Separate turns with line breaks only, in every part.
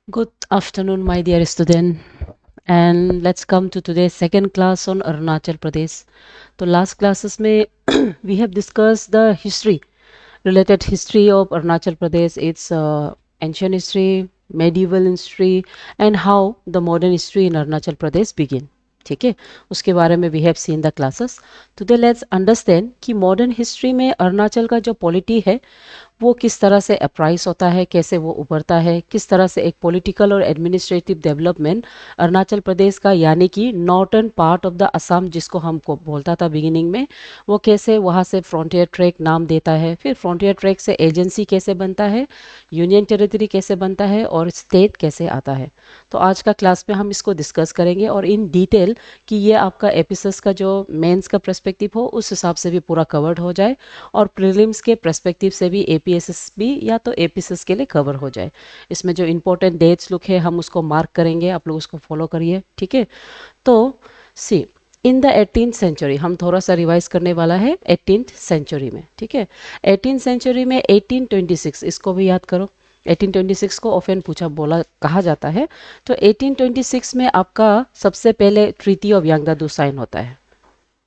Good afternoon, my dear student, and let's come to today's second class on Arunachal Pradesh. So last classes में we have discussed the related history of Arunachal Pradesh, its ancient history, medieval history, and how the modern history in Arunachal Pradesh begin. ठीक है, उसके बारे में we have seen the classes. Today let's understand कि modern history में अरुणाचल का जो polity है वो किस तरह से अप्राइज होता है, कैसे वो उभरता है, किस तरह से एक पॉलिटिकल और एडमिनिस्ट्रेटिव डेवलपमेंट अरुणाचल प्रदेश का यानी कि northern part of the Assam जिसको हमको बोलता था बिगिनिंग में, वो कैसे वहाँ से फ्रंटियर ट्रैक नाम देता है, फिर फ्रंटियर ट्रैक से एजेंसी कैसे बनता है, यूनियन टेरिटरी कैसे बनता है और स्टेट कैसे आता है. तो आज का क्लास में हम इसको डिस्कस करेंगे और इन डिटेल कि ये आपका एपिसोड्स का जो मेंस का पर्सपेक्टिव हो उस हिसाब से भी पूरा कवर्ड हो जाए और प्रीलिम्स के पर्सपेक्टिव से भी एपीएसएस भी या तो एपीएसएस के लिए कवर हो जाए. इसमें जो इंपॉर्टेंट डेट्स लुक है हम उसको मार्क करेंगे, आप लोग उसको फॉलो करिए. ठीक है, तो सी इन द 18th सेंचुरी हम थोड़ा सा रिवाइज करने वाला है 18th सेंचुरी में. ठीक है, 18th सेंचुरी में 1826 इसको भी याद करो. 1826 को ऑफन पूछा बोला कहा जाता है. तो 1826 में आपका सबसे पहले ट्रीटी ऑफ यांगदादू साइन होता है.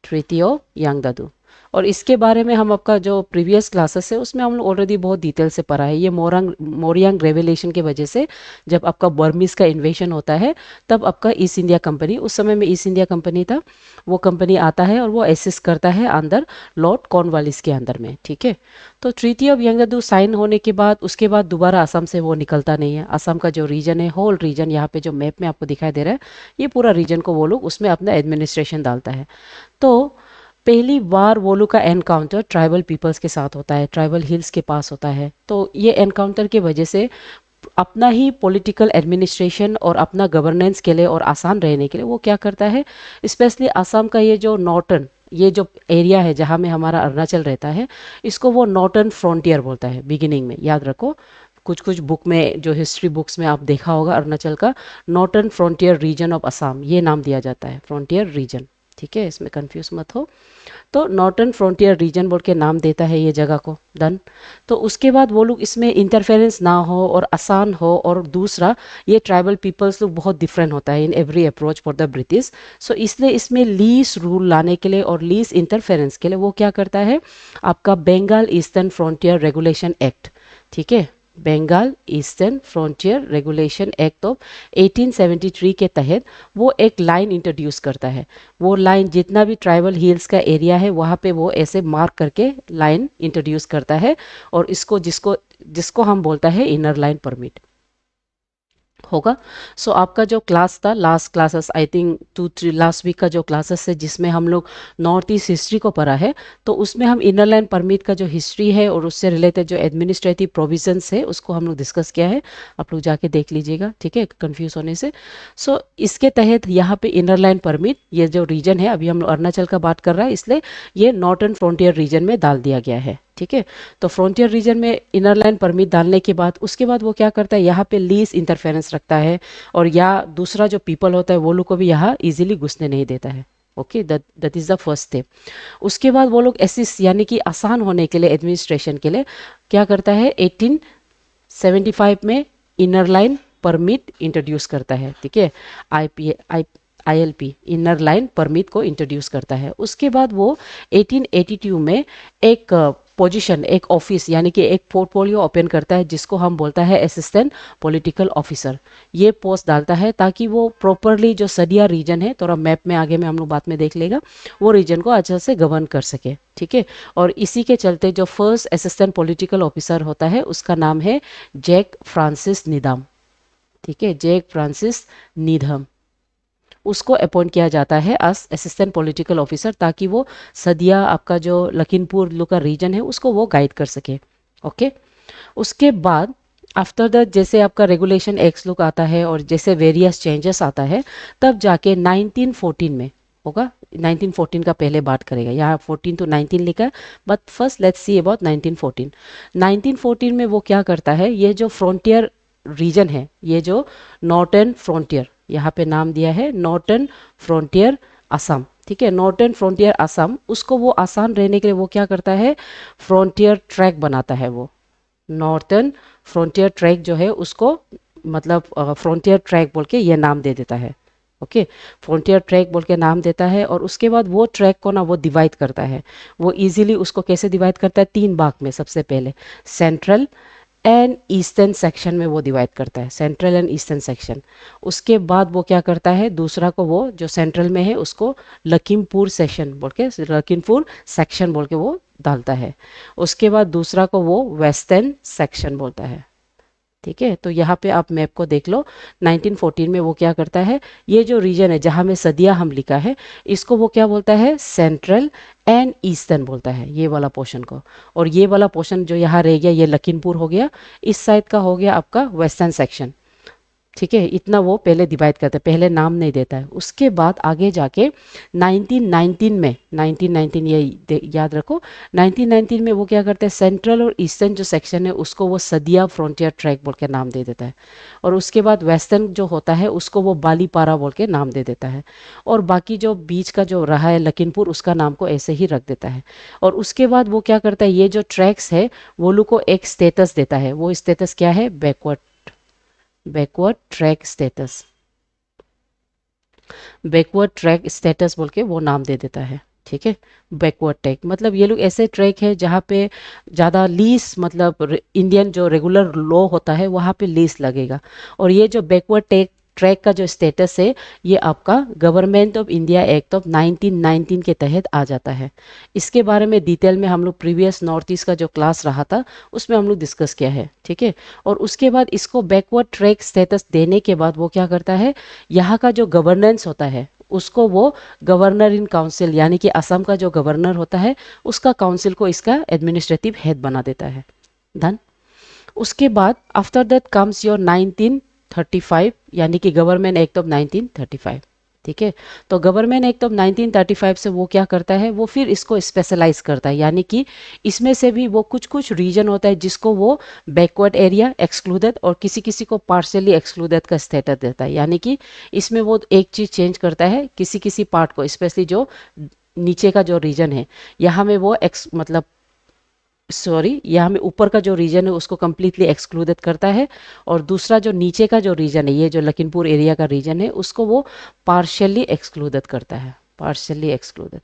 ट्रीटी ऑफ यांगदादू, और इसके बारे में हम आपका जो प्रीवियस क्लासेस है उसमें हम लोग ऑलरेडी बहुत डिटेल से पढ़ा है. ये मोरियांग रेवलेशन की वजह से जब आपका बर्मीज का इन्वेशन होता है तब आपका ईस्ट इंडिया कंपनी, उस समय में ईस्ट इंडिया कंपनी था, वो कंपनी आता है और वो असिस्ट करता है अंदर लॉर्ड कॉर्नवालिस के अंदर में. ठीक है, तो ट्रीटी ऑफ यंगदू साइन होने के बाद उसके बाद दोबारा असम से वो निकलता नहीं है. असम का जो रीजन है, होल रीजन यहाँ पे जो मैप में आपको दिखाई दे रहा है, ये पूरा रीजन को वो लोग उसमें अपना एडमिनिस्ट्रेशन डालता है. तो पहली बार वो लोग का एनकाउंटर ट्राइबल पीपल्स के साथ होता है, ट्राइबल हिल्स के पास होता है. तो ये एनकाउंटर की वजह से अपना ही पॉलिटिकल एडमिनिस्ट्रेशन और अपना गवर्नेंस के लिए और आसान रहने के लिए वो क्या करता है, स्पेशली असम का ये जो नॉर्थर्न ये जो एरिया है जहाँ में हमारा अरुणाचल रहता है, इसको वो नॉर्थर्न फ्रंटियर बोलता है बिगिनिंग में. याद रखो, कुछ कुछ बुक में जो हिस्ट्री बुक्स में आप देखा होगा अरुणाचल का northern frontier region of Assam ये नाम दिया जाता है, फ्रंटियर रीजन. ठीक है, इसमें कंफ्यूज मत हो. तो नॉर्थर्न फ्रंटियर रीजन बोल के नाम देता है ये जगह को. डन. तो उसके बाद वो लोग इसमें इंटरफेरेंस ना हो और आसान हो, और दूसरा ये ट्राइबल पीपल्स लोग बहुत डिफरेंट होता है in every approach for the British. So इसलिए इसमें लीज रूल लाने के लिए और लीज इंटरफेरेंस के लिए वो क्या करता है, आपका Bengal eastern frontier regulation act. ठीक है, Bengal eastern frontier regulation act of 1873 के तहत वो एक लाइन इंट्रोड्यूस करता है. वो लाइन जितना भी ट्राइबल हिल्स का एरिया है वहाँ पे वो ऐसे मार्क करके लाइन इंट्रोड्यूस करता है, और इसको जिसको जिसको हम बोलता है इनर लाइन परमिट होगा. सो आपका जो क्लास था last classes I think 2-3 last week का जो क्लासेस है जिसमें हम लोग नॉर्थ ईस्ट हिस्ट्री को पढ़ा है, तो उसमें हम इनर लाइन परमिट का जो हिस्ट्री है और उससे रिलेटेड जो एडमिनिस्ट्रेटिव प्रोविजंस है उसको हम लोग डिस्कस किया है. आप लोग जाके देख लीजिएगा. ठीक है, कंफ्यूज होने से. सो इसके तहत यहाँ पे इनर लाइन परमिट ये जो रीजन है, अभी हम लोग अरुणाचल का बात कर रहा है इसलिए ये नॉर्थर्न फ्रंटियर रीजन में डाल दिया गया है. ठीक है, तो फ्रंटियर रीजन में इनर लाइन परमिट डालने के बाद उसके बाद वो क्या करता है, यहाँ पे लीज इंटरफेरेंस रखता है, और या दूसरा जो पीपल होता है वो लोग को भी यहाँ इजीली घुसने नहीं देता है. Okay, that is the first step. उसके बाद वो लोग असिस्ट यानी कि आसान होने के लिए एडमिनिस्ट्रेशन के लिए क्या करता है, 1875 में इनर लाइन परमिट इंट्रोड्यूस करता है. ठीक है, आईएलपी इनर लाइन परमिट को इंट्रोड्यूस करता है. उसके बाद वो 1882 में एक पोजीशन, एक ऑफिस यानी कि एक पोर्टफोलियो ओपन करता है जिसको हम बोलता है असिस्टेंट पॉलिटिकल ऑफिसर. ये पोस्ट डालता है ताकि वो प्रॉपरली जो सदिया रीजन है, थोड़ा मैप में आगे में हम लोग बाद में देख लेगा, वो रीजन को अच्छे से गवर्न कर सके. ठीक है, और इसी के चलते जो फर्स्ट असिस्टेंट पॉलिटिकल ऑफिसर होता है उसका नाम है जैक फ्रांसिस निदम. ठीक है, जैक फ्रांसिस निदम, उसको अपॉइंट किया जाता है एज असिस्टेंट पॉलिटिकल ऑफिसर ताकि वो सदिया आपका जो लखीमपुर लोग का रीजन है उसको वो गाइड कर सके. ओके, उसके बाद आफ्टर द जैसे आपका रेगुलेशन एक्ट लुक आता है और जैसे वेरियस चेंजेस आता है, तब जाके 1914 में होगा. 1914 का पहले बात करेगा, यहाँ 14 to 19 लिखा है, but first let's see about 1914. 1914 में वो क्या करता है, ये जो फ्रंटियर रीजन है, ये जो नॉर्थर्न फ्रंटियर, यहाँ पे नाम दिया है नॉर्थर्न फ्रंटियर असम. ठीक है, नॉर्थर्न फ्रंटियर असम, उसको वो आसान रहने के लिए वो क्या करता है, फ्रंटियर ट्रैक बनाता है. वो नॉर्थर्न फ्रंटियर ट्रैक जो है उसको मतलब फ्रंटियर ट्रैक बोल के ये नाम दे देता है। ओके, फ्रंटियर ट्रैक बोल के नाम देता है और उसके बाद वो ट्रैक को ना वो डिवाइड करता है। वो इजीली उसको कैसे डिवाइड करता है, 3 भाग में। सबसे पहले सेंट्रल एंड ईस्टर्न सेक्शन में वो डिवाइड करता है, सेंट्रल एंड ईस्टर्न सेक्शन। उसके बाद वो क्या करता है, दूसरा को वो जो सेंट्रल में है उसको लखीमपुर सेक्शन बोल के, लखीमपुर सेक्शन बोल के वो डालता है। उसके बाद दूसरा को वो वेस्टर्न सेक्शन बोलता है। ठीक है, तो यहाँ पे आप मैप को देख लो। 1914 में वो क्या करता है, ये जो रीजन है जहाँ में सदिया हम लिखा है, इसको वो क्या बोलता है, सेंट्रल एंड ईस्टर्न बोलता है, ये वाला पोर्शन को। और ये वाला पोर्शन जो यहाँ रह गया, ये लखीमपुर हो गया, इस साइड का हो गया आपका वेस्टर्न सेक्शन। ठीक है, इतना वो पहले डिवाइड करता है, पहले नाम नहीं देता है। उसके बाद आगे जाके 1919 में, 1919 ये याद रखो, 1919 में वो क्या करते हैं, सेंट्रल और ईस्टर्न जो सेक्शन है उसको वो सदिया फ्रंटियर ट्रैक बोल के नाम दे देता है। और उसके बाद वेस्टर्न जो होता है उसको वो बालीपारा बोल के नाम दे देता है। और बाकी जो बीच का जो रहा है लखीमपुर, उसका नाम को ऐसे ही रख देता है। और उसके बाद वो क्या करता है, ये जो ट्रैक्स है वो लोग को एक स्टेटस देता है। वो स्टेटस क्या है, backward, backward track status, backward track status बोल के वो नाम दे देता है। ठीक है, बैकवर्ड ट्रैक मतलब ये लोग ऐसे ट्रैक है जहाँ पे ज़्यादा लीज, मतलब इंडियन जो रेगुलर लॉ होता है वहाँ पे लीज लगेगा। और ये जो बैकवर्ड ट्रैक ट्रैक का जो स्टेटस है, ये आपका government of India act of 1919 के तहत आ जाता है। इसके बारे में डिटेल में हम लोग प्रीवियस नॉर्थ ईस्ट का जो क्लास रहा था उसमें हम लोग डिस्कस किया है। ठीक है, और उसके बाद इसको बैकवर्ड ट्रैक स्टेटस देने के बाद वो क्या करता है, यहाँ का जो गवर्नेंस होता है उसको वो गवर्नर इन काउंसिल, यानी कि असम का जो गवर्नर होता है उसका काउंसिल को इसका एडमिनिस्ट्रेटिव हेड बना देता है। डन। उसके बाद आफ्टर दैट कम्स योर 1935, यानी कि गवर्नमेंट एक्ट ऑफ 1935। ठीक है, तो गवर्नमेंट एक्ट ऑफ 1935 से वो क्या करता है, वो फिर इसको स्पेशलाइज करता है, यानी कि इसमें से भी वो कुछ कुछ रीजन होता है जिसको वो बैकवर्ड एरिया एक्सक्लूडेड और किसी किसी को पार्शियली एक्सक्लूडेड का स्टेटस देता है। यानी कि इसमें वो एक चीज़ चेंज करता है, किसी किसी पार्ट को, स्पेशली जो नीचे का जो रीजन है यहाँ में वो मतलब यहाँ में ऊपर का जो रीजन है उसको कम्प्लीटली एक्सक्लूडेड करता है। और दूसरा जो नीचे का जो रीजन है, ये जो लखीमपुर एरिया का रीजन है, उसको वो पार्शियली एक्सक्लूडेड करता है, पार्शियली एक्सक्लूडेड।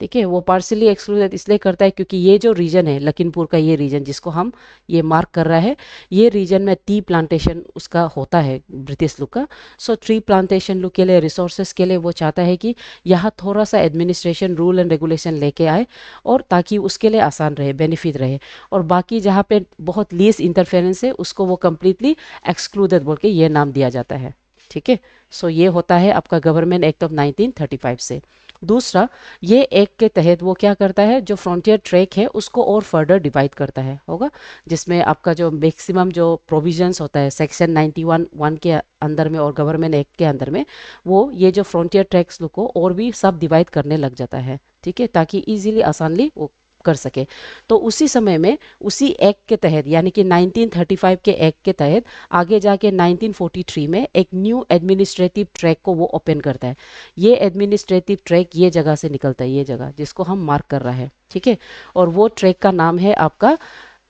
ठीक है, वो पार्शियली एक्सक्लूडेड इसलिए करता है क्योंकि ये जो रीजन है लखीमपुर का, ये रीजन जिसको हम ये मार्क कर रहा है, ये रीजन में टी प्लांटेशन उसका होता है ब्रिटिश लोग का। सो ट्री प्लांटेशन लोग के लिए, रिसोर्सेज के लिए वो चाहता है कि यहाँ थोड़ा सा एडमिनिस्ट्रेशन रूल एंड रेगुलेशन लेके आए, और ताकि उसके लिए आसान रहे, बेनिफिट रहे। और बाकी जहाँ पे बहुत लीस्ट इंटरफेरेंस है उसको वो कम्प्लीटली एक्सक्लूडेड बोल के ये नाम दिया जाता है। ठीक है, सो ये होता है आपका गवर्नमेंट एक्ट ऑफ 1935 से। दूसरा, ये एक्ट के तहत वो क्या करता है, जो फ्रंटियर ट्रैक है उसको और फर्दर डिवाइड करता है, होगा, जिसमें आपका जो मैक्सिमम जो प्रोविजंस होता है सेक्शन 91(1) के अंदर में और गवर्नमेंट एक्ट के अंदर में, वो ये जो फ्रंटियर ट्रैक्स को और भी सब डिवाइड करने लग जाता है। ठीक है, ताकि इजीली आसानली वो कर सके। तो उसी समय में उसी एक्ट के तहत, यानी कि 1935 के एक्ट के तहत आगे जाके 1943 में एक न्यू एडमिनिस्ट्रेटिव ट्रैक को वो ओपन करता है। ये एडमिनिस्ट्रेटिव ट्रैक ये जगह से निकलता है, ये जगह जिसको हम मार्क कर रहा है। ठीक है, और वो ट्रैक का नाम है आपका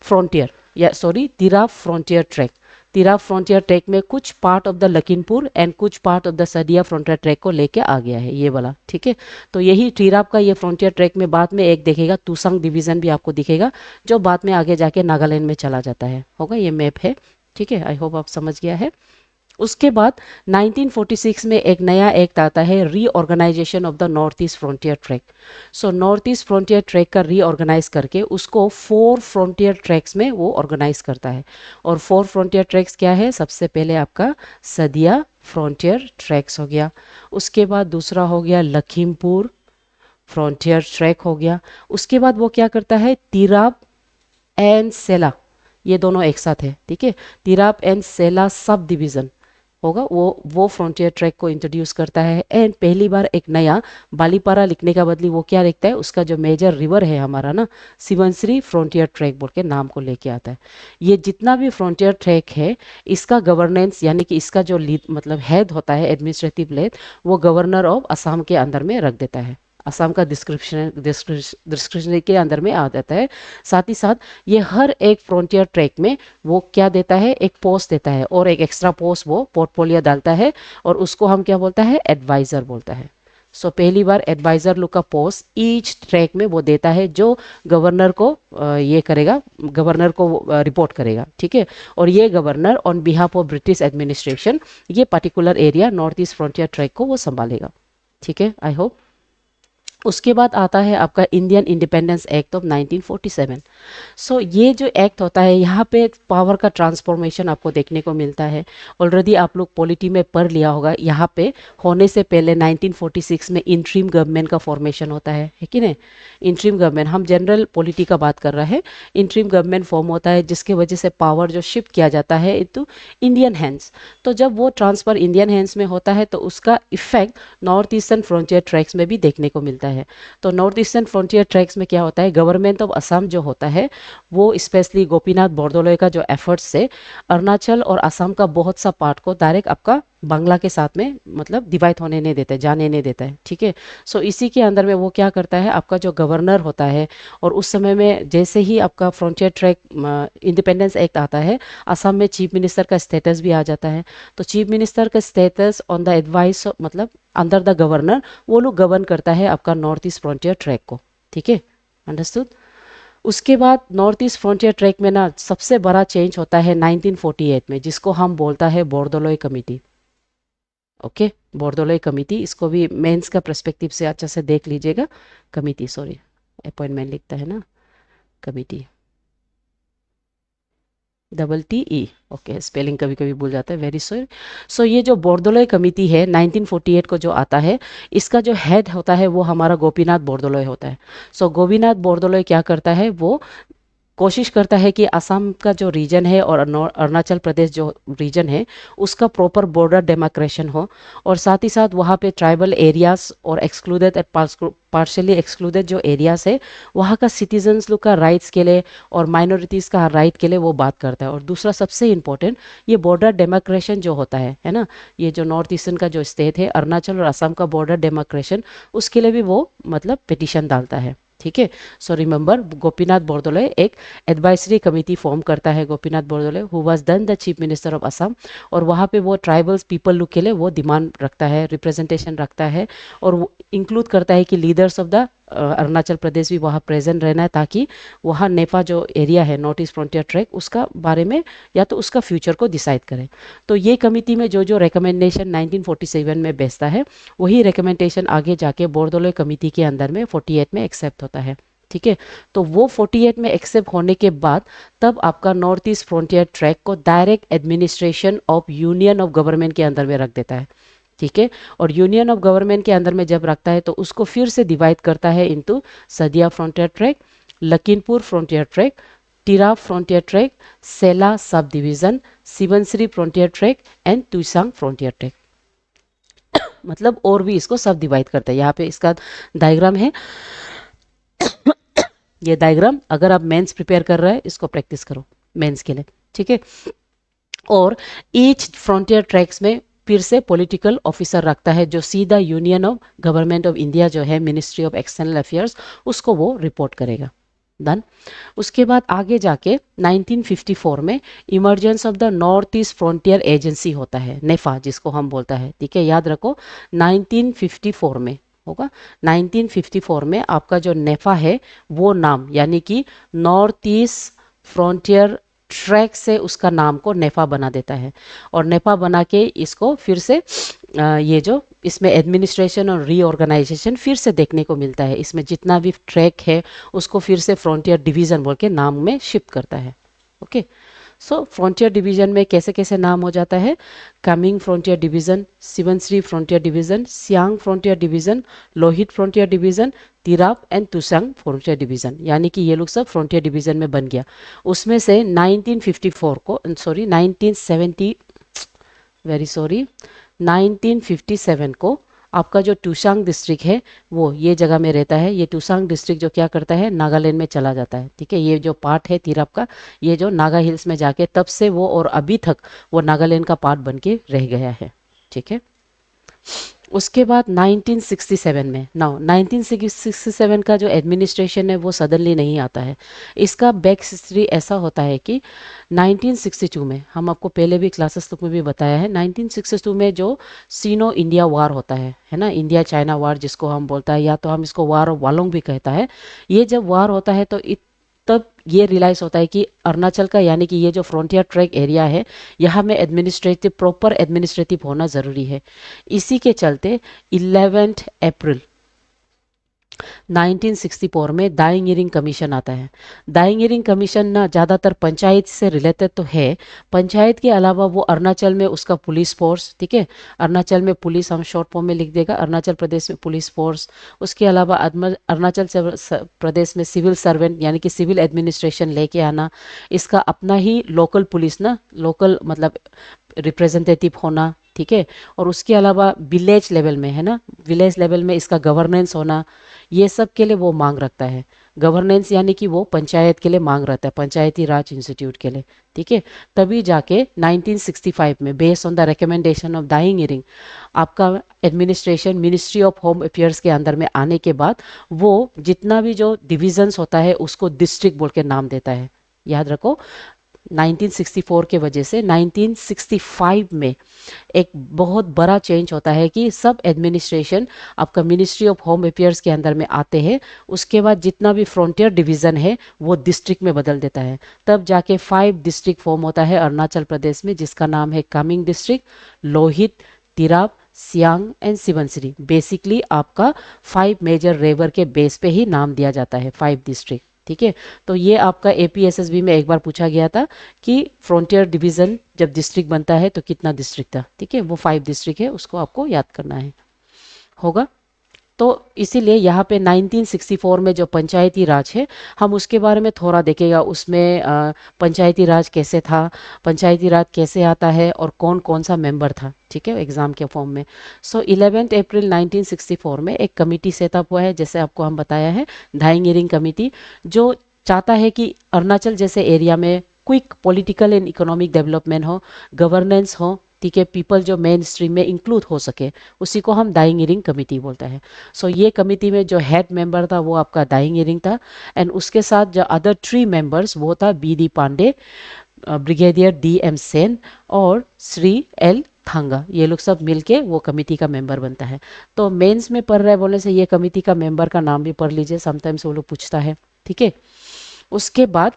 फ्रंटियर, या sorry Tirap frontier tract. Tirap frontier tract में कुछ part of the Lakhimpur and कुछ part of the Sadiya frontier tract को लेके आ गया है, ये वाला। ठीक है, तो यही तिराप का ये फ्रंटियर ट्रैक में बाद में एक देखेगा तुसंग डिवीजन भी आपको दिखेगा, जो बाद में आगे जाके नागालैंड में चला जाता है, होगा, ये मैप है। ठीक है, आई होप आप समझ गया है। उसके बाद 1946 में एक नया एक्ट आता है, reorganisation of the north east frontier tract. So north east frontier tract का रीऑर्गेनाइज करके उसको 4 फ्रंटियर ट्रैक्स में वो ऑर्गेनाइज करता है। और 4 फ्रंटियर ट्रैक्स क्या है, सबसे पहले आपका सदिया फ्रंटियर ट्रैक्स हो गया, उसके बाद दूसरा हो गया लखीमपुर फ्रंटियर ट्रैक हो गया, उसके बाद वो क्या करता है, तिराप एंड सेला, ये दोनों एक साथ है। ठीक है, Tirap and Sela sub division होगा, वो फ्रंटियर ट्रैक को इंट्रोड्यूस करता है। एंड पहली बार एक नया बालीपारा लिखने का बदली वो क्या लिखता है, उसका जो मेजर रिवर है हमारा ना, सिवनश्री फ्रंटियर ट्रैक बोल के नाम को लेके आता है। ये जितना भी फ्रंटियर ट्रैक है इसका गवर्नेंस, यानी कि इसका जो लीड मतलब हेड होता है, एडमिनिस्ट्रेटिव हेड, वो गवर्नर ऑफ असम के अंदर में रख देता है, असम का डिस्क्रिप्शनरी के अंदर में आ जाता है। साथ ही साथ ये हर एक फ्रंटियर ट्रैक में वो क्या देता है, एक पोस्ट देता है और एक एक्स्ट्रा पोस्ट वो पोर्टफोलियो डालता है और उसको हम क्या बोलता है, एडवाइजर बोलता है। सो पहली बार एडवाइजर लोग का पोस्ट ईच ट्रैक में वो देता है जो गवर्नर को ये करेगा, गवर्नर को रिपोर्ट करेगा, ठीक है। और ये governor on behalf of British administration ये particular area north east frontier tract को वो संभालेगा, ठीक है। I hope. उसके बाद आता है आपका Indian independence act of 1947। So ये जो एक्ट होता है यहाँ पे पावर का ट्रांसफॉर्मेशन आपको देखने को मिलता है। ऑलरेडी आप लोग पॉलिटी में पढ़ लिया होगा, यहाँ पे होने से पहले 1946 में इंटरिम गवर्नमेंट का फॉर्मेशन होता है कि नहीं। इंटरिम गवर्नमेंट, हम जनरल पॉलिटी का बात कर रहे हैं। इंटरिम गवर्नमेंट फॉर्म होता है जिसके वजह से पावर जो शिफ्ट किया जाता है इनटू इंडियन हैंड्स। तो जब वो ट्रांसफर इंडियन हैंड्स में होता है तो उसका effect north eastern frontier tracks में भी देखने को मिलता है। तो नॉर्थ ईस्टर्न फ्रंटियर ट्रैक्स में क्या होता है, गवर्नमेंट ऑफ असम जो होता है वो स्पेशली गोपीनाथ बोरदोलोई का जो एफर्ट्स से अरुणाचल और असम का बहुत सा पार्ट को डायरेक्ट आपका बांग्ला के साथ में मतलब डिवाइड होने नहीं देता है, जाने नहीं देता है, ठीक है। सो इसी के अंदर में वो क्या करता है, आपका जो गवर्नर होता है, और उस समय में जैसे ही आपका फ्रंटियर ट्रैक इंडिपेंडेंस एक्ट आता है, असम में चीफ मिनिस्टर का स्टेटस भी आ जाता है। तो चीफ मिनिस्टर का स्टेटस ऑन द एडवाइस मतलब अंडर द गवर्नर वो लोग गवर्न करता है आपका नॉर्थ ईस्ट फ्रंटियर ट्रैक को, ठीक है। अंडरस्टूड। उसके बाद नॉर्थ ईस्ट फ्रंटियर ट्रैक में ना सबसे बड़ा चेंज होता है 1948 में, जिसको हम बोलता है Bordoloi committee. Okay, Bordoloi committee, इसको भी मेंस का पर्सपेक्टिव से अच्छा से देख लीजिएगा। कमिटी, सॉरी अपॉइंटमेंट लिखता है ना, कमिटी TTE, ओके, स्पेलिंग कभी कभी भूल जाता है, वेरी सॉरी। सो ये जो बोरदोलोई कमिटी है 1948 को जो आता है, इसका जो हेड होता है वो हमारा गोपीनाथ बोरदोलोई होता है। सो गोपीनाथ बोरदोलोई क्या करता है, वो कोशिश करता है कि असम का जो रीजन है और अरुणाचल प्रदेश जो रीजन है उसका प्रॉपर बॉर्डर डेमार्केशन हो, और साथ ही साथ वहाँ पे ट्राइबल एरियाज और एक्सक्लूडेड पार्शियली एक्सक्लूडेड जो एरियाज है वहाँ का सिटीजन्स लोग का राइट्स के लिए और माइनॉरिटीज़ का राइट के लिए वो बात करता है। और दूसरा सबसे इम्पोर्टेंट, ये बॉर्डर डेमार्केशन जो होता है ना, ये जो नॉर्थ ईस्टर्न का जो स्टेट है अरुणाचल और असम का बॉर्डर डेमार्केशन, उसके लिए भी वो मतलब पिटिशन डालता है, ठीक है। सो रिमेंबर, गोपीनाथ बोरदोलोई एक एडवाइजरी कमेटी फॉर्म करता है, Gopinath Bordoloi who was then the chief minister of Assam, और वहाँ पे वो ट्राइबल्स पीपल लोग के लिए वो डिमांड रखता है, रिप्रेजेंटेशन रखता है, और इंक्लूड करता है कि लीडर्स ऑफ द अरुणाचल प्रदेश भी वहाँ प्रेजेंट रहना है, ताकि वहाँ नेपा जो एरिया है नॉर्थ ईस्ट फ्रंटियर ट्रैक उसका बारे में या तो उसका फ्यूचर को डिसाइड करें। तो ये कमिटी में जो जो रिकमेंडेशन 1947 में भेजता है वही रिकमेंडेशन आगे जाके बोरदोलोई कमिटी के अंदर में 48 में एक्सेप्ट होता है, ठीक है। तो वो 48 में एक्सेप्ट होने के बाद तब आपका नॉर्थ ईस्ट फ्रंटियर ट्रैक को direct administration of union of government के अंदर में रख देता है, ठीक है। और यूनियन ऑफ गवर्नमेंट के अंदर में जब रखता है तो उसको फिर से डिवाइड करता है into Sadiya frontier tract, Lakhimpur frontier tract, Tirap frontier tract, Sela sub division, Subansiri frontier tract and Tuensang frontier tract. मतलब और भी इसको सब डिवाइड करता है। यहाँ पे इसका डायग्राम है। ये डायग्राम अगर आप मेंस प्रिपेयर कर रहे हैं इसको प्रैक्टिस करो मेंस के लिए, ठीक है। और ईच फ्रंटियर ट्रैक्स में फिर से पॉलिटिकल ऑफिसर रखता है जो सीधा union of government of India जो है मिनिस्ट्री ऑफ एक्सटर्नल अफेयर्स उसको वो रिपोर्ट करेगा। डन। उसके बाद आगे जाके 1954 में emergence of the north east frontier agency होता है, नेफा जिसको हम बोलता है, ठीक है, याद रखो 1954 में होगा। 1954 में आपका जो नेफा है वो नाम यानी कि नॉर्थ ईस्ट फ्रंटियर ट्रैक से उसका नाम को नेफा बना देता है, और नेफा बना के इसको फिर से ये जो इसमें एडमिनिस्ट्रेशन और रीऑर्गेनाइजेशन फिर से देखने को मिलता है। इसमें जितना भी ट्रैक है उसको फिर से फ्रंटियर डिवीज़न बोल के नाम में शिफ्ट करता है। ओके, सो फ्रंटियर डिवीज़न में कैसे कैसे नाम हो जाता है, Kameng frontier division, Subansiri frontier division, Siang frontier division, Lohit frontier division, Tirap and Tuensang frontier division, यानी कि ये लोग सब फ्रंटियर डिवीज़न में बन गया। उसमें से 1954 को 1957 को आपका जो टूसांग डिस्ट्रिक्ट है वो ये जगह में रहता है। ये टूसांग डिस्ट्रिक्ट जो क्या करता है नागालैंड में चला जाता है, ठीक है। ये जो पार्ट है तिरप का ये जो नागा हिल्स में जाके तब से वो और अभी तक वो नागालैंड का पार्ट बन के रह गया है, ठीक है। उसके बाद 1967 में, नाउ 1967 का जो एडमिनिस्ट्रेशन है वो सडनली नहीं आता है। इसका बैक हिस्ट्री ऐसा होता है कि 1962 में, हम आपको पहले भी क्लासेस तक में भी बताया है, 1962 में जो सीनो इंडिया वार होता है ना, इंडिया चाइना वार जिसको हम बोलता है, या तो हम इसको वार ऑफ वालोंग भी कहता है। ये जब वार होता है तो तब ये रियलाइज होता है कि अरुणाचल का, यानी कि ये जो फ्रंटियर ट्रैक एरिया है, यहाँ में एडमिनिस्ट्रेटिव, प्रॉपर एडमिनिस्ट्रेटिव होना ज़रूरी है। इसी के चलते 11 अप्रैल 1964 में दाइंग इरिंग कमीशन आता है। दाइंग इरिंग कमीशन ना ज़्यादातर पंचायत से रिलेटेड तो है, पंचायत के अलावा वो अरुणाचल में उसका पुलिस फोर्स, ठीक है, अरुणाचल में पुलिस, हम शॉर्ट फॉर्म में लिख देगा, अरुणाचल प्रदेश में पुलिस फोर्स, उसके अलावा अरुणाचल प्रदेश में सिविल सर्वेंट यानी कि सिविल एडमिनिस्ट्रेशन लेके आना, इसका अपना ही लोकल पुलिस ना, लोकल मतलब रिप्रेजेंटेटिव होना, ठीक है, और उसके अलावा विलेज लेवल में, है ना, विलेज लेवल में इसका गवर्नेंस होना, ये सब के लिए वो मांग रखता है। गवर्नेंस यानी कि वो पंचायत के लिए मांग रखता है, पंचायती राज इंस्टीट्यूट के लिए, ठीक है। तभी जाके 1965 में based on the recommendation of Daying Ering आपका administration ministry of home affairs के अंदर में आने के बाद वो जितना भी जो डिविजन्स होता है उसको डिस्ट्रिक्ट बोल के नाम देता है। याद रखो, 1964 के वजह से 1965 में एक बहुत बड़ा चेंज होता है कि सब एडमिनिस्ट्रेशन आपका मिनिस्ट्री ऑफ होम अफेयर्स के अंदर में आते हैं। उसके बाद जितना भी फ्रंटियर डिवीज़न है वो डिस्ट्रिक्ट में बदल देता है। तब जाके 5 डिस्ट्रिक्ट फॉर्म होता है अरुणाचल प्रदेश में, जिसका नाम है Kameng district, Lohit, Tirap, Siang and Subansiri. Basically आपका 5 मेजर रिवर के बेस पे ही नाम दिया जाता है 5 डिस्ट्रिक्ट, ठीक है। तो ये आपका एपीएसएसबी में एक बार पूछा गया था कि फ्रंटियर डिवीजन जब डिस्ट्रिक्ट बनता है तो कितना डिस्ट्रिक्ट था, ठीक है, वो 5 डिस्ट्रिक्ट है, उसको आपको याद करना है, होगा। तो इसीलिए यहाँ पे 1964 में जो पंचायती राज है हम उसके बारे में थोड़ा देखेगा, उसमें पंचायती राज कैसे था, पंचायती राज कैसे आता है और कौन कौन सा मेंबर था, ठीक है, एग्जाम के फॉर्म में। सो 11 अप्रैल 1964 में एक कमेटी सेटअप हुआ है, जैसे आपको हम बताया है, दाइंग इरिंग कमेटी, जो चाहता है कि अरुणाचल जैसे एरिया में quick political and economic development हो, गवर्नेंस हो, ठीक है, पीपल जो मेन स्ट्रीम में इंक्लूड हो सके, उसी को हम दाइंग इरिंग कमेटी बोलता है। सो ये कमेटी में जो हेड मेंबर था वो आपका दाइंग इरिंग था, एंड उसके साथ जो अदर 3 मेंबर्स वो था B D Pandey, brigadier D M Sen और श्री एल थांगा। ये लोग सब मिलके वो कमेटी का मेंबर बनता है। तो मेंस में पढ़ रहे बोलने से ये कमेटी का मेंबर का नाम भी पढ़ लीजिए, समटाइम्स वो लोग पूछता है, ठीक है। उसके बाद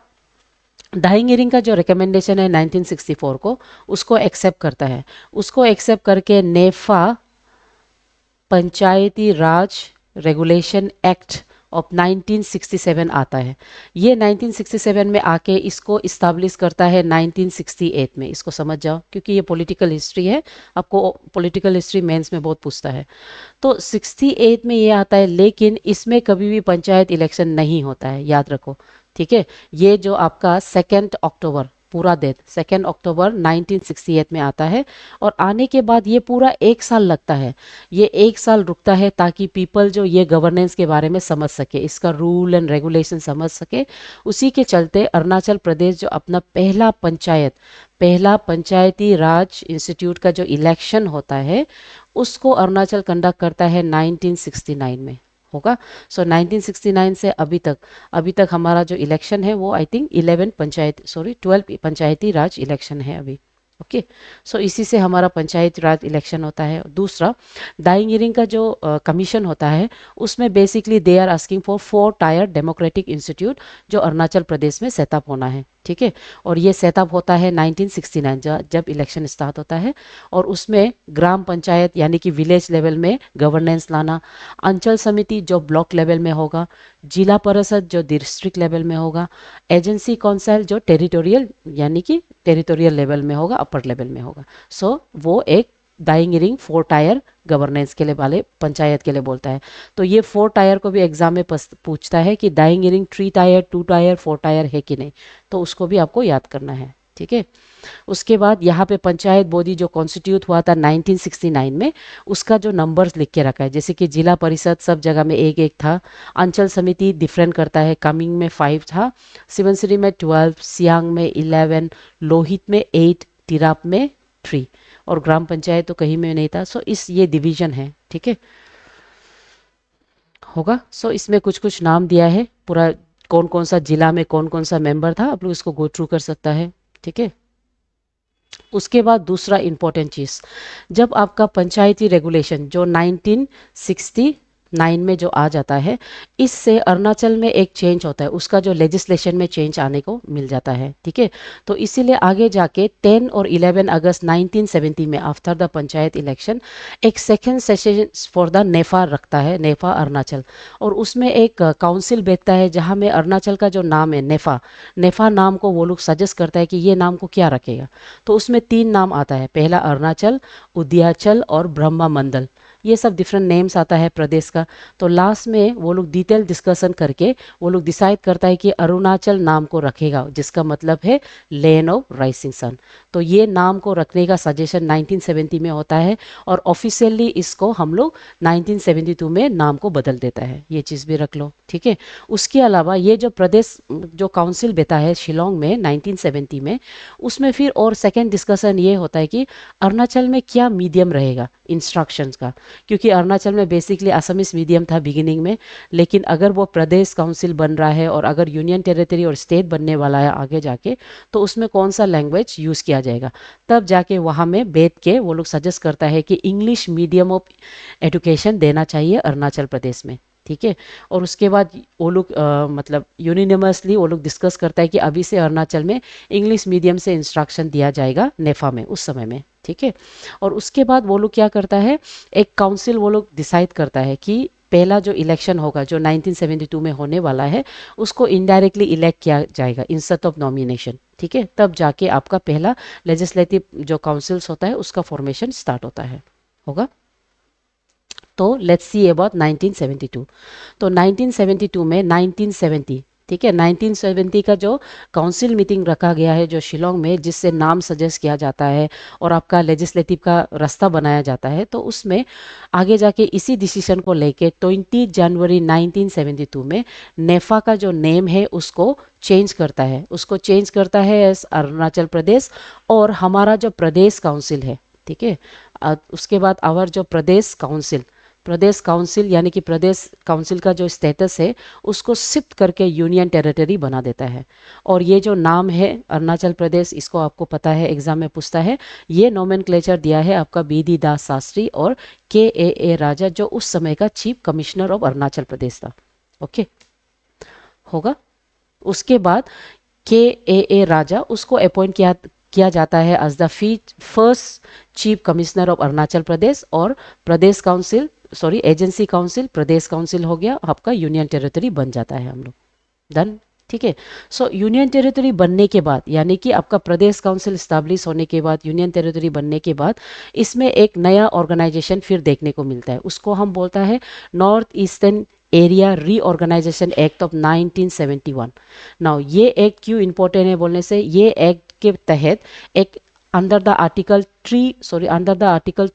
दाइंग इरिंग का जो रिकमेंडेशन है 1964 को, उसको एक्सेप्ट करता है। उसको एक्सेप्ट करके नेफा पंचायती राज रेगुलेशन एक्ट ऑफ 1967 आता है। ये 1967 में आके इसको इस्ताब्लिश करता है 1968 में। इसको समझ जाओ क्योंकि ये पॉलिटिकल हिस्ट्री है, आपको पॉलिटिकल हिस्ट्री मेंस में बहुत पूछता है। तो 68 में ये आता है, लेकिन इसमें कभी भी पंचायत इलेक्शन नहीं होता है, याद रखो, ठीक है। ये जो आपका 2 अक्टूबर पूरा डेट 2 अक्टूबर 1968 में आता है, और आने के बाद ये पूरा 1 साल लगता है, ये 1 साल रुकता है ताकि पीपल जो ये गवर्नेंस के बारे में समझ सके, इसका रूल एंड रेगुलेशन समझ सके। उसी के चलते अरुणाचल प्रदेश जो अपना पहला पंचायती राज इंस्टीट्यूट का जो इलेक्शन होता है उसको अरुणाचल कंडक्ट करता है 1969 में, होगा। सो 1969 से अभी तक हमारा जो इलेक्शन है वो I think 12 Panchayati Raj election है अभी, ओके। सो इसी से हमारा पंचायती राज इलेक्शन होता है। दूसरा, दाइंग इरिंग का जो कमीशन होता है उसमें basically they are asking for 4 tier democratic institute जो अरुणाचल प्रदेश में सेटअप होना है, ठीक है। और ये सेटअप होता है 1969 जब इलेक्शन स्टार्ट होता है, और उसमें ग्राम पंचायत यानी कि विलेज लेवल में गवर्नेंस लाना, अंचल समिति जो ब्लॉक लेवल में होगा, जिला परिषद जो डिस्ट्रिक्ट लेवल में होगा, एजेंसी काउंसिल जो टेरिटोरियल यानी कि टेरिटोरियल लेवल में होगा, अपर लेवल में होगा। सो वो एक दाइंग इरिंग 4 टायर गवर्नेंस के लिए वाले पंचायत के लिए बोलता है। तो ये 4 टायर को भी एग्जाम में पूछता है कि दाइंग इरिंग 3 टायर 2 टायर 4 टायर है कि नहीं, तो उसको भी आपको याद करना है, ठीक है। उसके बाद यहाँ पे पंचायत बॉडी जो कॉन्स्टिट्यूट हुआ था 1969 में, उसका जो नंबर्स लिख के रखा है, जैसे कि जिला परिषद सब जगह में 1-1 था, अंचल समिति डिफरेंट करता है, कामिंग में 5 था, सिवनसिरी में 12, सियांग में 11, लोहित में 8, तिराप में 3 और ग्राम पंचायत तो कहीं में नहीं था। सो इस ये डिवीजन है, ठीक है, होगा। सो इसमें कुछ कुछ नाम दिया है, पूरा कौन कौन सा जिला में कौन कौन सा मेंबर था, आप लोग इसको गो थ्रू कर सकता है, ठीक है। उसके बाद दूसरा इंपॉर्टेंट चीज, जब आपका पंचायती रेगुलेशन जो 1969 में जो आ जाता है, इससे अरुणाचल में एक चेंज होता है, उसका जो लेजिस्लेशन में चेंज आने को मिल जाता है, ठीक है। तो इसीलिए आगे जाके 10 और 11 अगस्त 1970 में आफ्टर द पंचायत इलेक्शन एक सेकेंड सेशन फॉर द नेफा रखता है, नेफा अरुणाचल। और उसमें एक काउंसिल बैठता है जहां में अरुणाचल का जो नाम है नेफा, नेफा नाम को वो लोग सजेस्ट करता है कि ये नाम को क्या रखेगा। तो उसमें 3 नाम आता है, पहला अरुणाचल, उदयाचल और ब्रह्मा मंडल, ये सब डिफरेंट नेम्स आता है प्रदेश का। तो लास्ट में वो लोग डिटेल डिस्कशन करके वो लोग डिसाइड करता है कि अरुणाचल नाम को रखेगा, जिसका मतलब है लैंड ऑफ राइजिंग सन। तो ये नाम को रखने का सजेशन 1970 में होता है और ऑफिशियली इसको हम लोग 1972 में नाम को बदल देता है, ये चीज़ भी रख लो, ठीक है। उसके अलावा ये जो प्रदेश जो काउंसिल बैठा है शिलोंग में 1970 में, उसमें फिर और सेकेंड डिस्कशन ये होता है कि अरुणाचल में क्या मीडियम रहेगा इंस्ट्रक्शंस का, क्योंकि अरुणाचल में बेसिकली असमीज मीडियम था बिगिनिंग में, लेकिन अगर वो प्रदेश काउंसिल बन रहा है और अगर यूनियन टेरिटरी और स्टेट बनने वाला है आगे जाके, तो उसमें कौन सा लैंग्वेज यूज़ किया जाएगा। तब जाके वहाँ में बैठ के वो लोग सजेस्ट करता है कि इंग्लिश मीडियम ऑफ एजुकेशन देना चाहिए अरुणाचल प्रदेश में, ठीक है। और उसके बाद वो लोग मतलब यूनिनमसली वो लोग डिस्कस करता है कि अभी से अरुणाचल में इंग्लिश मीडियम से इंस्ट्रक्शन दिया जाएगा नेफा में उस समय में, ठीक है। और उसके बाद वो लोग क्या करता है, एक काउंसिल वो लोग डिसाइड करता है कि पहला जो इलेक्शन होगा जो 1972 में होने वाला है, उसको इनडायरेक्टली इलेक्ट किया जाएगा इंस्टेड ऑफ नॉमिनेशन, ठीक है। तब जाके आपका पहला लेजिस्लेटिव जो काउंसिल्स होता है उसका फॉर्मेशन स्टार्ट होता है, होगा। तो लेट्स सी अबाउट 1972। तो 1972 में 1970, ठीक है, 1970 का जो काउंसिल मीटिंग रखा गया है जो शिलोंग में, जिससे नाम सजेस्ट किया जाता है और आपका लेजिस्लेटिव का रास्ता बनाया जाता है, तो उसमें आगे जाके इसी डिसीजन को लेके 20 जनवरी 1972 में नेफा का जो नेम है उसको चेंज करता है, उसको चेंज करता है एस अरुणाचल प्रदेश। और हमारा जो प्रदेश काउंसिल है, ठीक है, उसके बाद आवर जो प्रदेश काउंसिल यानी कि प्रदेश काउंसिल का जो स्टेटस है उसको शिफ्ट करके यूनियन टेरिटरी बना देता है। और ये जो नाम है अरुणाचल प्रदेश, इसको आपको पता है एग्जाम में पूछता है, ये नोमेनक्लेचर दिया है आपका BD दास शास्त्री और KAA राजा, जो उस समय का चीफ कमिश्नर ऑफ अरुणाचल प्रदेश था, ओके, होगा। उसके बाद KAA राजा उसको अपॉइंट किया जाता है as the first chief commissioner of Arunachal Pradesh. और Pradesh council agency council Pradesh council हो गया, आपका यूनियन टेरिटरी बन जाता है हम लोग, डन, ठीक है। सो यूनियन टेरिटरी बनने के बाद यानी कि आपका प्रदेश काउंसिल स्टैब्लिश होने के बाद, यूनियन टेरिटरी बनने के बाद, इसमें एक नया ऑर्गेनाइजेशन फिर देखने को मिलता है, उसको हम बोलता है north eastern area reorganisation act of 1971। Now ये एक्ट क्यों इंपॉर्टेंट है बोलने से, ये एक्ट के तहत एक अंडर द आर्टिकल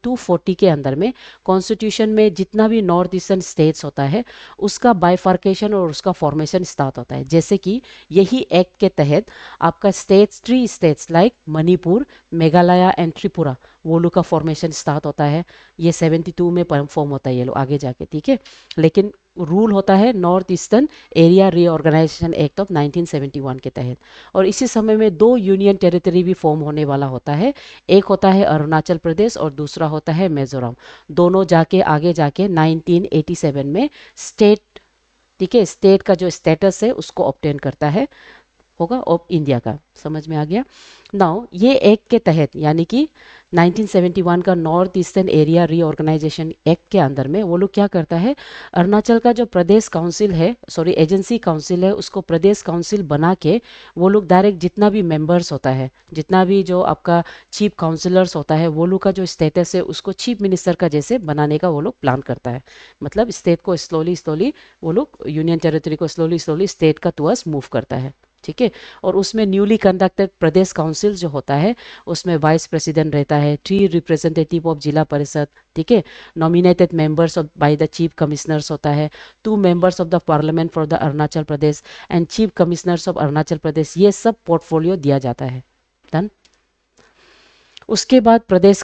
240 के अंदर में कॉन्स्टिट्यूशन में जितना भी नॉर्थ ईस्टर्न स्टेट्स होता है उसका बाइफार्केशन और उसका फॉर्मेशन स्टार्ट होता है। जैसे कि यही एक्ट के तहत आपका states 3 states like Manipur, Meghalaya and Tripura, वो लोग का फॉर्मेशन स्टार्ट होता है। ये 72 में फॉर्म होता है ये लोग आगे जाके, ठीक है। लेकिन रूल होता है north eastern area reorganisation act of 1971 के तहत। और इसी समय में 2 यूनियन टेरिटरी भी फॉर्म होने वाला होता है, एक होता है अरुणाचल प्रदेश और दूसरा होता है मिजोरम। दोनों जाके आगे जाके 1987 में स्टेट, ठीक है, स्टेट का जो स्टेटस है उसको ऑब्टेन करता है, होगा, ऑफ इंडिया का, समझ में आ गया। नाउ ये एक्ट के तहत यानी कि 1971 का north eastern area reorganisation act के अंदर में वो लोग क्या करता है, अरुणाचल का जो प्रदेश काउंसिल है, एजेंसी काउंसिल है, उसको प्रदेश काउंसिल बना के वो लोग डायरेक्ट जितना भी मेंबर्स होता है, जितना भी जो आपका चीफ काउंसिलर्स होता है, वो लोग का जो स्टेटस है उसको चीफ मिनिस्टर का जैसे बनाने का वो लोग प्लान करता है। मतलब स्टेट को स्लोली वो लोग यूनियन टेरिटरी को स्लोली स्टेट का टुवर्ड्स मूव करता है, ठीक है। और उसमें न्यूली कंडक्टेड प्रदेश काउंसिल जो होता है उसमें वाइस प्रेसिडेंट रहता है, 3 रिप्रेजेंटेटिव ऑफ जिला परिषद, ठीक है, nominated members of by the chief commissioners होता है, 2 members of the parliament for the Arunachal Pradesh and chief commissioners of Arunachal Pradesh, ये सब पोर्टफोलियो दिया जाता है, डन। उसके बाद प्रदेश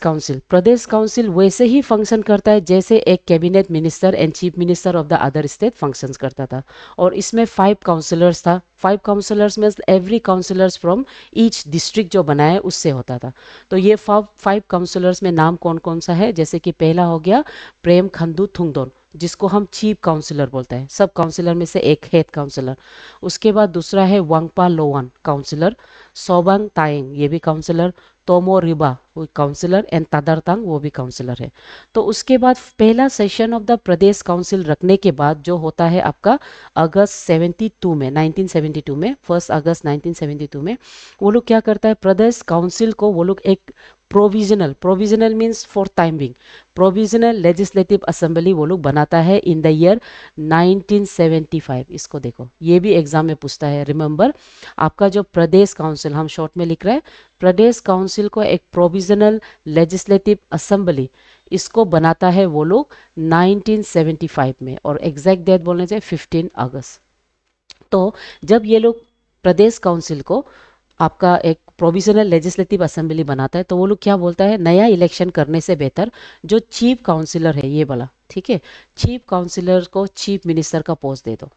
काउंसिल वैसे ही फंक्शन करता है जैसे एक cabinet minister and chief minister of the other state functions करता था। और इसमें 5 काउंसलर्स था। 5 काउंसलर्स में every councillors from each district जो बना है उससे होता था। तो ये 5 काउंसलर्स में नाम कौन कौन सा है, जैसे कि पहला हो गया प्रेम खंडू थुंगदोन, जिसको हम चीफ काउंसलर बोलते हैं, सब काउंसलर में से एक हेड काउंसलर। उसके बाद दूसरा है वांगपा लोवान काउंसलर, सोबांग ताइंग ये भी काउंसलर, तोमो रिबा वो काउंसलर एंड तादरतांग वो भी काउंसलर है। तो उसके बाद पहला session of the Pradesh council रखने के बाद जो होता है आपका अगस्त 72 में 1972 में 1 अगस्त 1972 में वो लोग क्या करता है, प्रदेश काउंसिल को वो लोग एक provisional means for time being provisional legislative assembly वो लोग बनाता है इन द ईयर 1975। इसको देखो, ये भी एग्जाम में पूछता है। रिमेंबर, आपका जो प्रदेश काउंसिल हम शॉर्ट में लिख रहे हैं, प्रदेश काउंसिल को एक प्रोविजनल लेजिस्लेटिव असेंबली इसको बनाता है वो लोग 1975 में, और एग्जैक्ट डेट बोलने चाहिए 15 अगस्त। तो जब ये लोग प्रदेश काउंसिल को आपका एक प्रोविजनल लेजिस्लेटिव असेंबली बनाता है तो वो लोग क्या बोलता है, नया इलेक्शन करने से बेहतर जो चीफ काउंसिलर है ये वाला, ठीक है, चीफ काउंसिलर को चीफ मिनिस्टर का पोस्ट दे दो।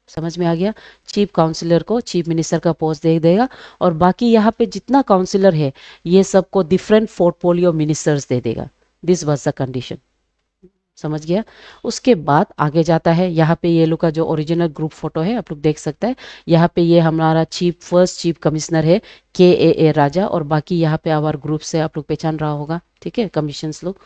समझ में आ गया, चीफ काउंसिलर को चीफ मिनिस्टर का पोस्ट दे देगा, और बाकी यहाँ पे जितना काउंसिलर है ये सबको डिफरेंट पोर्टफोलियो मिनिस्टर्स दे देगा। This was the condition. समझ गया। उसके बाद आगे जाता है, यहाँ पे ये लोग का जो ओरिजिनल ग्रुप फोटो है आप लोग देख सकते हैं। यहाँ पे ये हमारा फर्स्ट चीफ कमिश्नर है के राजा, और बाकी यहाँ पे आवर ग्रुप से आप लोग पहचान रहा होगा, ठीक है, कमीशंस लोग।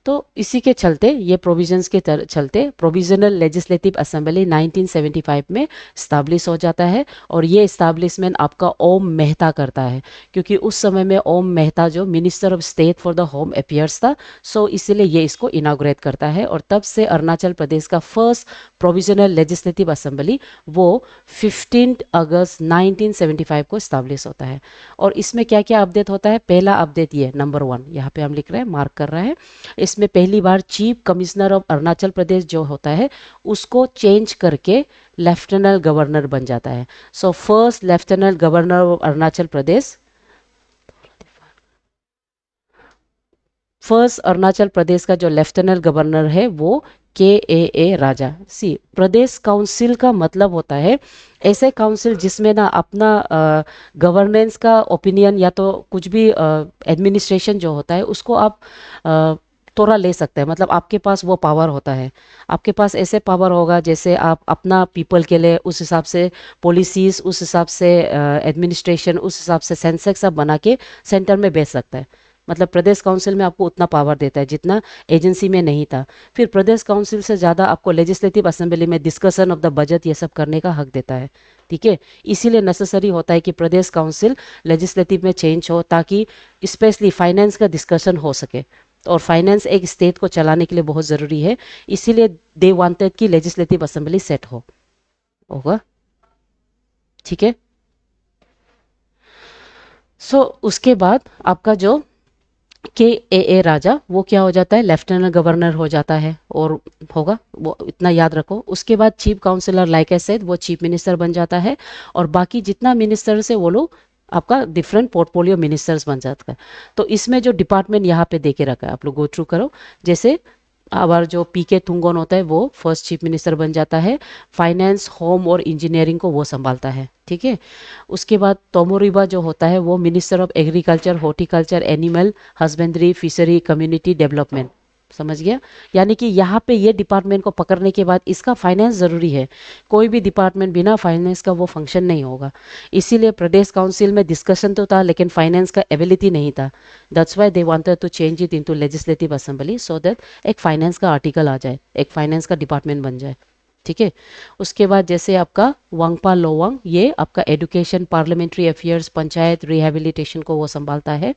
तो इसी के चलते ये प्रोविजंस के चलते प्रोविजनल लेजिस्लेटिव असेंबली 1975 में स्टैब्लिश हो जाता है, और ये इस्टेब्लिशमेंट आपका ओम मेहता करता है, क्योंकि उस समय में ओम मेहता जो minister of state for the home affairs था, सो इसीलिए ये इसको इनाग्रेट करता है। और तब से अरुणाचल प्रदेश का फर्स्ट प्रोविजनल लेजिस्लेटिव असेंबली वो 15 अगस्त 1975 को स्टैब्लिश होता है। और इसमें क्या क्या अपडेट होता है, पहला अपडेट ये नंबर 1 यहाँ पे हम लिख रहे हैं, मार्क कर रहे हैं। इसमें पहली बार चीफ कमिश्नर ऑफ अरुणाचल प्रदेश जो होता है उसको चेंज करके लेफ्टिनेंट गवर्नर बन जाता है। So first lieutenant governor of Arunachal Pradesh, first Arunachal Pradesh का जो लेफ्टिनेंट गवर्नर है वो के राजा। सी, प्रदेश काउंसिल का मतलब होता है ऐसे काउंसिल जिसमें ना अपना गवर्नेंस का ओपिनियन या तो कुछ भी एडमिनिस्ट्रेशन जो होता है उसको आप थोड़ा ले सकते हैं, मतलब आपके पास वो पावर होता है। आपके पास ऐसे पावर होगा जैसे आप अपना पीपल के लिए उस हिसाब से पॉलिसीज, उस हिसाब से एडमिनिस्ट्रेशन, उस हिसाब से सेंसेक्स आप बना के सेंटर में भेज सकते हैं। मतलब प्रदेश काउंसिल में आपको उतना पावर देता है जितना एजेंसी में नहीं था। फिर प्रदेश काउंसिल से ज़्यादा आपको लेजिस्लेटिव असेंबली में डिस्कशन ऑफ द बजट ये सब करने का हक देता है, ठीक है। इसीलिए नेसेसरी होता है कि प्रदेश काउंसिल लेजिस्लेटिव में चेंज हो, ताकि स्पेशली फाइनेंस का डिस्कशन हो सके, और फाइनेंस एक स्टेट को चलाने के लिए बहुत ज़रूरी है। इसीलिए दे वांटेड कि लेजिस्लेटिव असेंबली सेट होगा, ठीक है। सो उसके बाद आपका जो के राजा वो क्या हो जाता है, लेफ्टिनेंट गवर्नर हो जाता है, और होगा वो इतना याद रखो। उसके बाद chief councillor like I said वो चीफ मिनिस्टर बन जाता है, और बाकी जितना मिनिस्टर्स है वो लोग आपका डिफरेंट पोर्टफोलियो मिनिस्टर्स बन जाता है। तो इसमें जो डिपार्टमेंट यहाँ पे देके रखा है आप लोग गो थ्रू करो। जैसे हमारा जो पीके थुंगोन होता है वो फर्स्ट चीफ मिनिस्टर बन जाता है, फाइनेंस, होम और इंजीनियरिंग को वो संभालता है, ठीक है। उसके बाद तोमोरिबा जो होता है वो minister of agriculture, horticulture, animal husbandry, fishery, community development. समझ गया। यानी कि यहाँ पे ये डिपार्टमेंट को पकड़ने के बाद इसका फाइनेंस ज़रूरी है। कोई भी डिपार्टमेंट बिना फाइनेंस का वो फंक्शन नहीं होगा। इसीलिए प्रदेश काउंसिल में डिस्कशन तो था लेकिन फाइनेंस का एबिलिटी नहीं था। That's why they wanted to change it into legislative assembly so that एक फाइनेंस का आर्टिकल आ जाए, एक फाइनेंस का डिपार्टमेंट बन जाए, ठीक है। उसके बाद जैसे आपका वांगपा लोवांग ये आपका education, parliamentary affairs, panchayat, rehabilitation को वो संभालता है।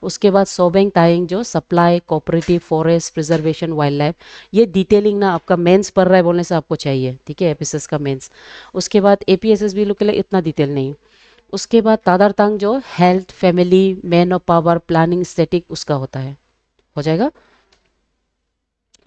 उसके बाद सोबेंग ताइंग जो supply, cooperative, forest, preservation, wild life, ये डिटेलिंग ना आपका मेंस पढ़ रहा है बोलने से आपको चाहिए, ठीक है, एपीएसएस का मेंस। उसके बाद एपीएसएस भी लोग के लिए इतना डिटेल नहीं। उसके बाद तादारतांग जो health, family, man of power, planning, static उसका होता है, हो जाएगा।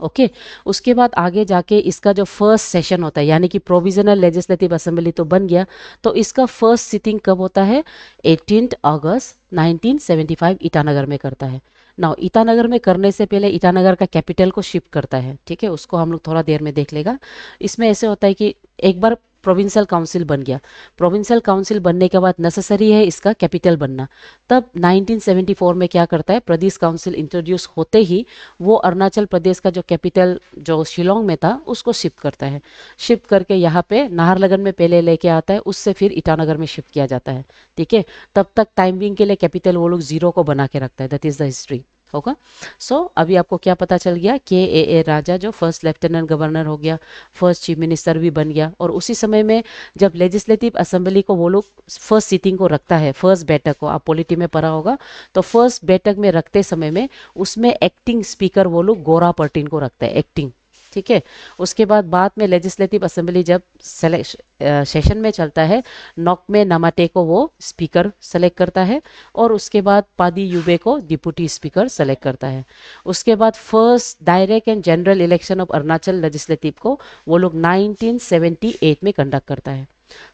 ओके। उसके बाद आगे जाके इसका जो फर्स्ट सेशन होता है, यानी कि प्रोविजनल लेजिस्लेटिव असेंबली तो बन गया, तो इसका फर्स्ट सिटिंग कब होता है? 18 अगस्त 1975 ईटानगर में करता है। नाउ ईटानगर में करने से पहले ईटानगर का कैपिटल को शिफ्ट करता है, ठीक है, उसको हम लोग थोड़ा देर में देख लेगा। इसमें ऐसे होता है कि एक बार प्रोविंशियल काउंसिल बन गया, प्रोविंशियल काउंसिल बनने के बाद नेसेसरी है इसका कैपिटल बनना। तब 1974 में क्या करता है, प्रदेश काउंसिल इंट्रोड्यूस होते ही वो अरुणाचल प्रदेश का जो कैपिटल जो शिलोंग में था उसको शिफ्ट करता है। शिफ्ट करके यहाँ पे नाहरलगन में पहले लेके आता है, उससे फिर ईटानगर में शिफ्ट किया जाता है, ठीक है। तब तक टाइम बिंग के लिए कैपिटल वो लोग जीरो को बना के रखता है। दैट इज द हिस्ट्री होगा। सो अभी आपको क्या पता चल गया, के राजा जो फर्स्ट लेफ्टिनेंट गवर्नर हो गया, फर्स्ट चीफ मिनिस्टर भी बन गया। और उसी समय में जब लेजिस्लेटिव असेंबली को वो लोग फर्स्ट सीटिंग को रखता है, फर्स्ट बैठक को, आप पॉलिटी में पढ़ा होगा, तो फर्स्ट बैठक में रखते समय में उसमें एक्टिंग स्पीकर वो लोग गोरा पर्टिन को रखता है, एक्टिंग, ठीक है। उसके बाद में लेजिस्लेटिव असेंबली जब सेशन में चलता है, नॉकमे नामाटे को वो स्पीकर सेलेक्ट करता है, और उसके बाद पादी यूबे को डिप्टी स्पीकर सेलेक्ट करता है। उसके बाद first direct and general election of Arunachal legislative को वो लोग 1978 में कंडक्ट करता है।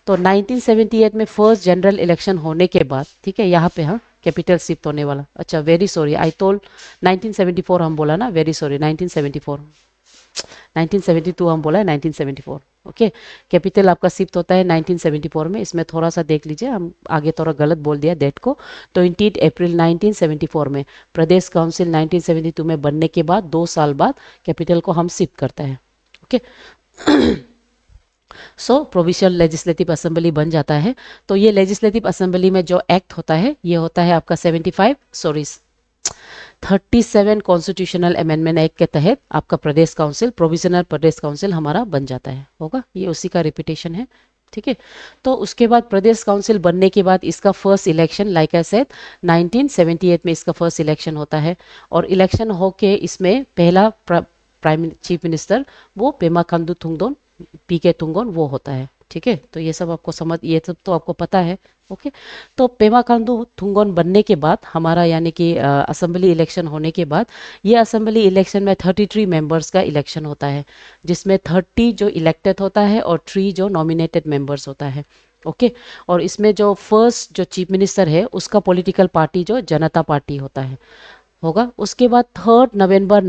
तो 1978 में फर्स्ट जनरल इलेक्शन होने के बाद, ठीक है, यहाँ पे हाँ कैपिटल शिफ्ट होने वाला, अच्छा वेरी सॉरी आई टोल्ड 1974 हम बोला ना, वेरी सॉरी 1974, 1972 हम बोला है 1974, ओके। कैपिटल आपका शिफ्ट होता है 1974 में, इसमें थोड़ा सा देख लीजिए, हम आगे थोड़ा गलत बोल दिया डेट को। तो 28 अप्रैल 1974 में प्रदेश काउंसिल 1972 में बनने के बाद 2 साल बाद कैपिटल को हम शिफ्ट करता है, ओके। सो प्रोविंशियल लेजिस्लेटिव असेंबली बन जाता है। तो ये लेजिस्लेटिव असेंबली में जो एक्ट होता है ये होता है आपका 37 कॉन्स्टिट्यूशनल अमेंडमेंट एक्ट के तहत आपका प्रदेश काउंसिल, प्रोविजनल प्रदेश काउंसिल हमारा बन जाता है, होगा, ये उसी का रिपीटेशन है, ठीक है। तो उसके बाद प्रदेश काउंसिल बनने के बाद इसका first election, like I said 1978 में इसका फर्स्ट इलेक्शन होता है। और इलेक्शन होके इसमें पहला प्राइम चीफ मिनिस्टर वो पेमा खांडू थुंगडोन, पीके थुंगोन वो होता है, ठीक है। तो ये सब आपको ये सब तो आपको पता है, ओके। तो पेमा खांडू थुंगोन बनने के बाद हमारा यानी कि असेंबली इलेक्शन होने के बाद ये असेंबली इलेक्शन में 33 मेंबर्स का इलेक्शन होता है, जिसमें 30 जो इलेक्टेड होता है और 3 जो नॉमिनेटेड मेंबर्स होता है, ओके। और इसमें जो फर्स्ट जो चीफ मिनिस्टर है उसका पॉलिटिकल पार्टी जो जनता पार्टी होता है, होगा। उसके बाद 3 नवंबर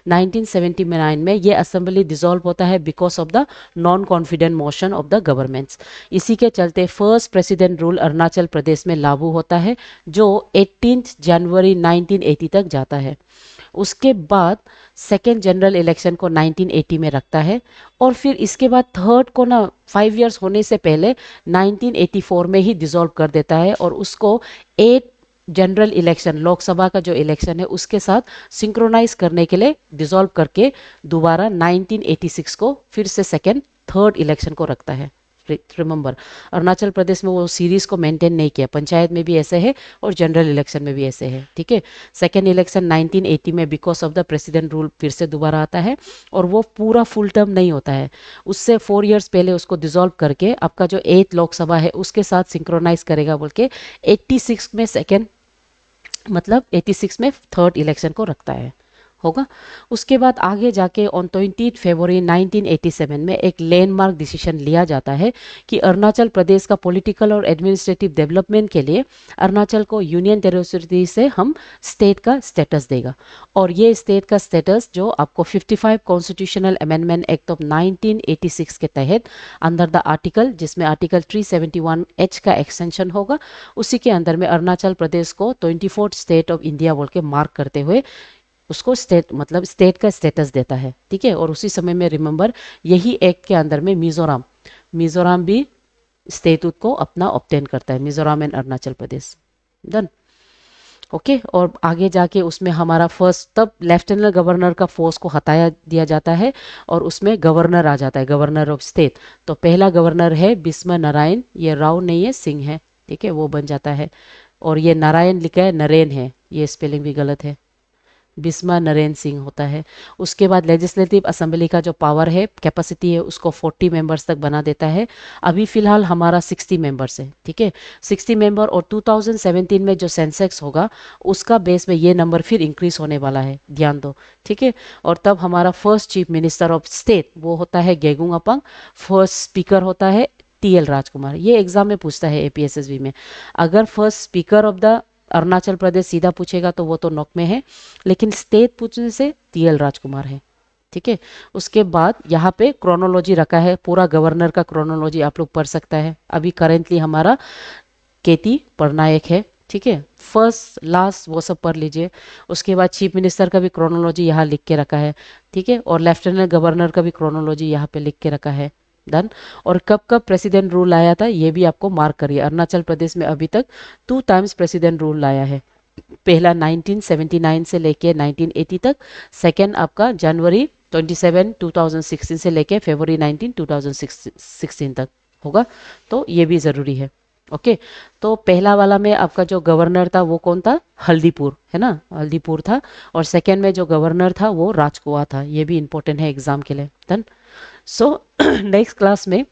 1979 में ये असेंबली डिसॉल्व होता है because of the non confident motion of the governments. इसी के चलते first president rule Arunachal Pradesh में लागू होता है, जो 18 जनवरी 1980 तक जाता है। उसके बाद सेकेंड जनरल इलेक्शन को 1980 में रखता है, और फिर इसके बाद थर्ड को ना 5 इयर्स होने से पहले 1984 में ही डिसॉल्व कर देता है, और उसको 8 जनरल इलेक्शन, लोकसभा का जो इलेक्शन है उसके साथ सिंक्रोनाइज करने के लिए डिसॉल्व करके दोबारा 1986 को फिर से थर्ड इलेक्शन को रखता है। रिमेंबर, अरुणाचल प्रदेश में वो सीरीज को मेंटेन नहीं किया, पंचायत में भी ऐसे है और जनरल इलेक्शन में भी ऐसे है, ठीक है। सेकेंड इलेक्शन 1980 में because of the president rule फिर से दोबारा आता है, और वो पूरा फुल टर्म नहीं होता है, उससे 4 इयर्स पहले उसको डिसॉल्व करके आपका जो 8 लोकसभा है उसके साथ सिंक्रोनाइज करेगा बोल के 86 में सेकेंड, मतलब 86 में थर्ड इलेक्शन को रखता है, होगा। उसके बाद आगे जाके ऑन 20 फरवरी 1987 में एक लैंडमार्क डिसीजन लिया जाता है कि अरुणाचल प्रदेश का पॉलिटिकल और एडमिनिस्ट्रेटिव डेवलपमेंट के लिए अरुणाचल को यूनियन टेरिटरी से हम स्टेट का स्टेटस देगा। और ये स्टेट का स्टेटस जो आपको 55 कॉन्स्टिट्यूशनल अमेंडमेंट एक्ट ऑफ 1986 के तहत अंडर द आर्टिकल, जिसमें आर्टिकल 371H का एक्सटेंशन होगा, उसी के अंदर में अरुणाचल प्रदेश को 24th स्टेट ऑफ इंडिया बोल के मार्क करते हुए उसको स्टेट, मतलब स्टेट का स्टेटस देता है, ठीक है। और उसी समय में रिमेंबर, यही एक्ट के अंदर में मिजोरम भी स्टेटूट को अपना ऑब्टेन करता है, Mizoram and Arunachal Pradesh, done, okay. और आगे जाके उसमें हमारा फर्स्ट, तब लेफ्टिनेंट गवर्नर का फोर्स को हटाया दिया जाता है और उसमें गवर्नर आ जाता है, गवर्नर ऑफ स्टेट। तो पहला गवर्नर है बिस्मा नारायण, ये राव नहीं है, सिंह है, ठीक है, वो बन जाता है। और ये नारायण लिखा है, नरेन है, ये स्पेलिंग भी गलत है, बिस्मा नरेन सिंह होता है। उसके बाद लेजिस्लेटिव असेंबली का जो पावर है, कैपेसिटी है, उसको 40 मेंबर्स तक बना देता है। अभी फिलहाल हमारा 60 मेंबर्स है, ठीक है, 60 मेंबर। और 2017 में जो सेंसेक्स होगा उसका बेस में ये नंबर फिर इंक्रीज होने वाला है, ध्यान दो, ठीक है। और तब हमारा first chief minister of state वो होता है गेगुंग अपांग, फर्स्ट स्पीकर होता है टीएल राजकुमार। ये एग्जाम में पूछता है एपीएसएसबी में। अगर first speaker of the Arunachal Pradesh सीधा पूछेगा तो वो तो नॉक में है, लेकिन स्टेट पूछने से टीएल राजकुमार है, ठीक है। उसके बाद यहाँ पे क्रोनोलॉजी रखा है, पूरा गवर्नर का क्रोनोलॉजी आप लोग पढ़ सकता है। अभी करेंटली हमारा केटी पटनायक है, ठीक है, फर्स्ट लास्ट वो सब पढ़ लीजिए। उसके बाद चीफ मिनिस्टर का भी क्रोनोलॉजी यहाँ लिख के रखा है, ठीक है, और लेफ्टिनेंट गवर्नर का भी क्रोनोलॉजी यहाँ पे लिख के रखा है। डन। और कब कब प्रेसिडेंट रूल आया था ये भी आपको मार्क करिए। अरुणाचल प्रदेश में अभी तक 2 टाइम्स प्रेसिडेंट रूल आया है। पहला 1979 से लेके 1980 तक, सेकेंड आपका जनवरी 27 2016 से लेके फरवरी 19 2016 तक होगा, तो ये भी ज़रूरी है। ओके, तो पहला वाला में आपका जो गवर्नर था वो कौन था, हल्दीपुर, है ना, हल्दीपुर था। और सेकेंड में जो गवर्नर था वो राजकुआ था। ये भी इंपॉर्टेंट है एग्जाम के लिए। डन। सो नेक्स्ट क्लास में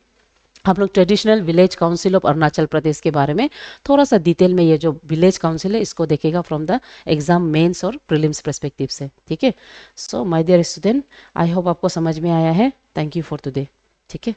हम लोग traditional village council of Arunachal Pradesh के बारे में थोड़ा सा डिटेल में, ये जो विलेज काउंसिल है इसको देखेगा फ्रॉम द एग्जाम मेंस और प्रीलिम्स पर्सपेक्टिव से, ठीक है। So my dear student, I hope आपको समझ में आया है। थैंक यू फॉर टुडे, ठीक है।